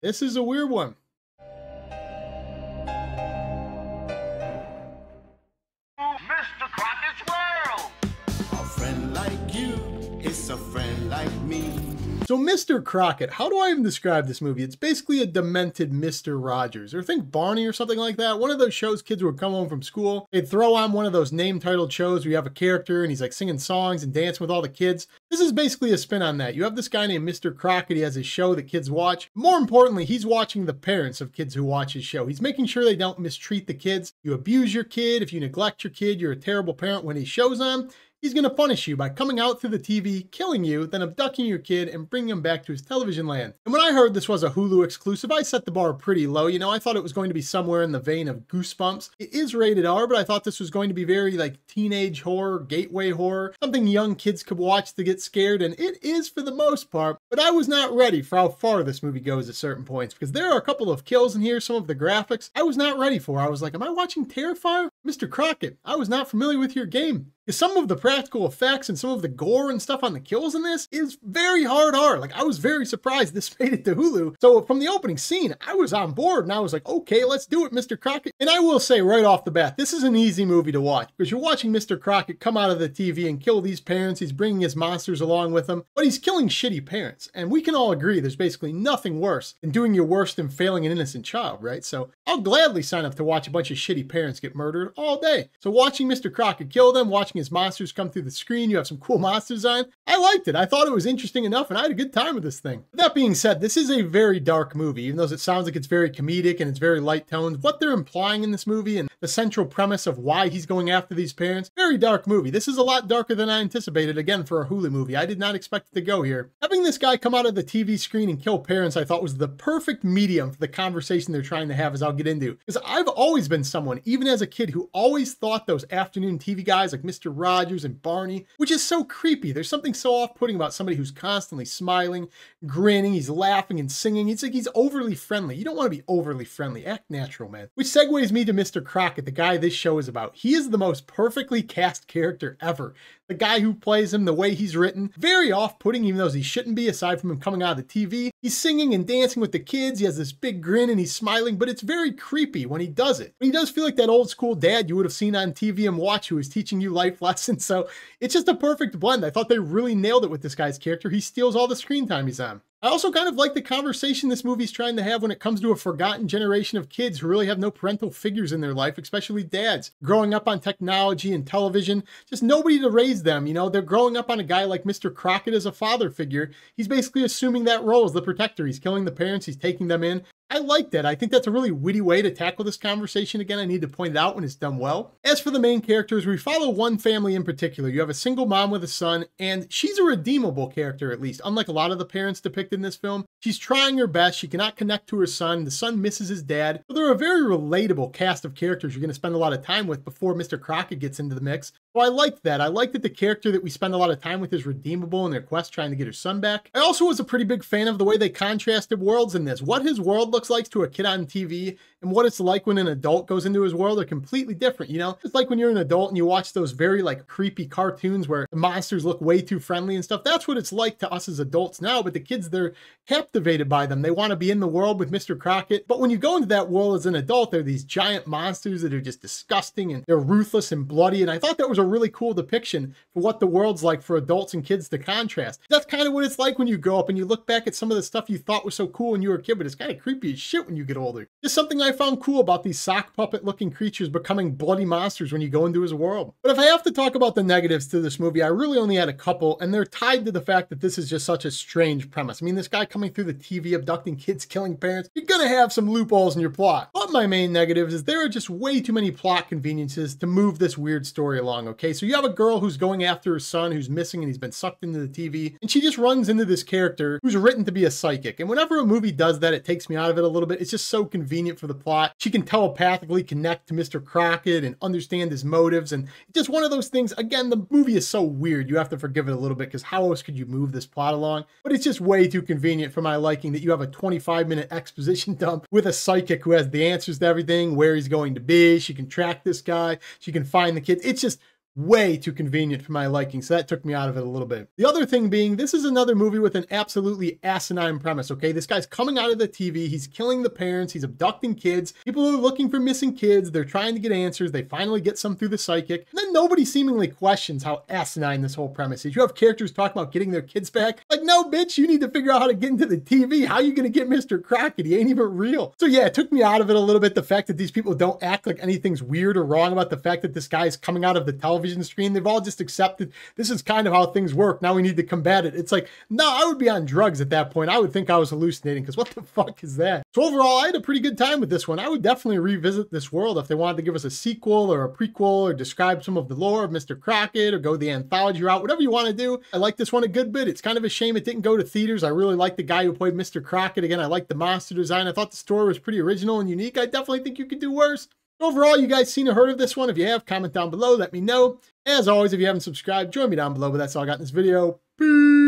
This is a weird one. Mr. Crocket's World! A friend like you is a friend like me. So Mr. Crocket, how do I even describe this movie? It's basically a demented Mr. Rogers, or think Barney or something like that. One of those shows kids would come home from school, they'd throw on one of those name-titled shows where you have a character and he's like singing songs and dancing with all the kids. This is basically a spin on that. You have this guy named Mr. Crocket. He has his show that kids watch. More importantly, he's watching the parents of kids who watch his show. He's making sure they don't mistreat the kids. You abuse your kid, if you neglect your kid, you're a terrible parent when his show's on. He's going to punish you by coming out through the TV, killing you, then abducting your kid and bringing him back to his television land. And when I heard this was a Hulu exclusive, I set the bar pretty low. You know, I thought it was going to be somewhere in the vein of Goosebumps. It is rated R, but I thought this was going to be very like teenage horror, gateway horror, something young kids could watch to get scared, and it is for the most part. But I was not ready for how far this movie goes at certain points, because there are a couple of kills in here, some of the graphics I was not ready for. I was like, am I watching Terrifier? Mr. Crocket, I was not familiar with your game. Because some of the practical effects and some of the gore and stuff on the kills in this is very hard R. Like, I was very surprised this made it to Hulu. So from the opening scene, I was on board and I was like, okay, let's do it, Mr. Crocket. And I will say right off the bat, this is an easy movie to watch because you're watching Mr. Crocket come out of the TV and kill these parents. He's bringing his monsters along with him, but he's killing shitty parents. And we can all agree there's basically nothing worse than doing your worst and failing an innocent child, right? So I'll gladly sign up to watch a bunch of shitty parents get murdered all day. So watching Mr. Crocket kill them, watching his monsters come through the screen, you have some cool monster design. I liked it. I thought it was interesting enough and I had a good time with this thing. But that being said, this is a very dark movie, even though it sounds like it's very comedic and it's very light toned. What they're implying in this movie and the central premise of why he's going after these parents, very dark movie. This is a lot darker than I anticipated, again, for a Hulu movie. I did not expect it to go here. Having this guy come out of the TV screen and kill parents, I thought was the perfect medium for the conversation they're trying to have, as I'll get into. Because I've always been someone, even as a kid, who always thought those afternoon TV guys like Mr. Rogers and Barney, which is so creepy. There's something so off-putting about somebody who's constantly smiling, grinning, he's laughing and singing. It's like he's overly friendly. You don't want to be overly friendly. Act natural, man. Which segues me to Mr. Crocket, the guy this show is about. He is the most perfectly cast character ever. The guy who plays him, the way he's written, very off-putting, even though he shouldn't be, aside from him coming out of the TV. He's singing and dancing with the kids. He has this big grin and he's smiling, but it's very creepy when he does it. But he does feel like that old school dad you would have seen on TV and watch who is teaching you life lessons. So it's just a perfect blend. I thought they really nailed it with this guy's character. He steals all the screen time he's on. I also kind of like the conversation this movie's trying to have when it comes to a forgotten generation of kids who really have no parental figures in their life, especially dads. Growing up on technology and television, just nobody to raise them, you know? They're growing up on a guy like Mr. Crocket as a father figure. He's basically assuming that role as the protector. He's killing the parents, he's taking them in. I like that. I think that's a really witty way to tackle this conversation. Again, I need to point it out when it's done well. As for the main characters, we follow one family in particular. You have a single mom with a son, and she's a redeemable character, at least. Unlike a lot of the parents depicted in this film, she's trying her best. She cannot connect to her son. The son misses his dad. So they're a very relatable cast of characters you're going to spend a lot of time with before Mr. Crocket gets into the mix. So I liked that. I liked that the character that we spend a lot of time with is redeemable in their quest trying to get her son back. I also was a pretty big fan of the way they contrasted worlds in this. What his world looks like to a kid on TV and what it's like when an adult goes into his world are completely different, you know? It's like when you're an adult and you watch those very like creepy cartoons where the monsters look way too friendly and stuff. That's what it's like to us as adults now, but the kids, they're captivated by them. They want to be in the world with Mr. Crocket. But when you go into that world as an adult, they're these giant monsters that are just disgusting and they're ruthless and bloody. And I thought that was a really cool depiction for what the world's like for adults and kids to contrast. That's kind of what it's like when you grow up and you look back at some of the stuff you thought was so cool when you were a kid, but it's kind of creepy as shit when you get older. Just something I found cool about these sock puppet looking creatures becoming bloody monsters when you go into his world. But if I have to talk about the negatives to this movie, I really only had a couple, and they're tied to the fact that this is just such a strange premise. I mean, this guy coming through the TV, abducting kids, killing parents, you're gonna have some loopholes in your plot. But my main negatives is there are just way too many plot conveniences to move this weird story along, okay? So you have a girl who's going after her son who's missing and he's been sucked into the TV, and she just runs into this character who's written to be a psychic. And whenever a movie does that, it takes me out of it a little bit. It's just so convenient for the plot. She can telepathically connect to Mr. Crocket and understand his motives, and it's just one of those things. Again, the movie is so weird, you have to forgive it a little bit because how else could you move this plot along? But it's just way too convenient for my liking that you have a 25-minute exposition dump with a psychic who has the answers to everything, where he's going to be. She can track this guy. She can find the kids. It's just way too convenient for my liking, so that took me out of it a little bit. The other thing being, this is another movie with an absolutely asinine premise, okay? This guy's coming out of the TV, he's killing the parents, he's abducting kids, people are looking for missing kids, they're trying to get answers, they finally get some through the psychic, and then nobody seemingly questions how asinine this whole premise is. You have characters talking about getting their kids back. Like, no, bitch, you need to figure out how to get into the TV. How are you going to get Mr. Crocket? He ain't even real. So yeah, it took me out of it a little bit. The fact that these people don't act like anything's weird or wrong about the fact that this guy is coming out of the television screen. They've all just accepted this is kind of how things work. Now we need to combat it. It's like, no, I would be on drugs at that point. I would think I was hallucinating because what the fuck is that? So overall, I had a pretty good time with this one. I would definitely revisit this world if they wanted to give us a sequel or a prequel or describe some of the lore of Mr. Crocket or go the anthology route, whatever you want to do. I like this one a good bit. It's kind of a shame it didn't go to theaters. I really like the guy who played Mr. Crocket. Again, I like the monster design. I thought the story was pretty original and unique. I definitely think you could do worse. Overall, you guys seen or heard of this one? If you have, comment down below. Let me know. As always, if you haven't subscribed, join me down below. But that's all I got in this video. Peace.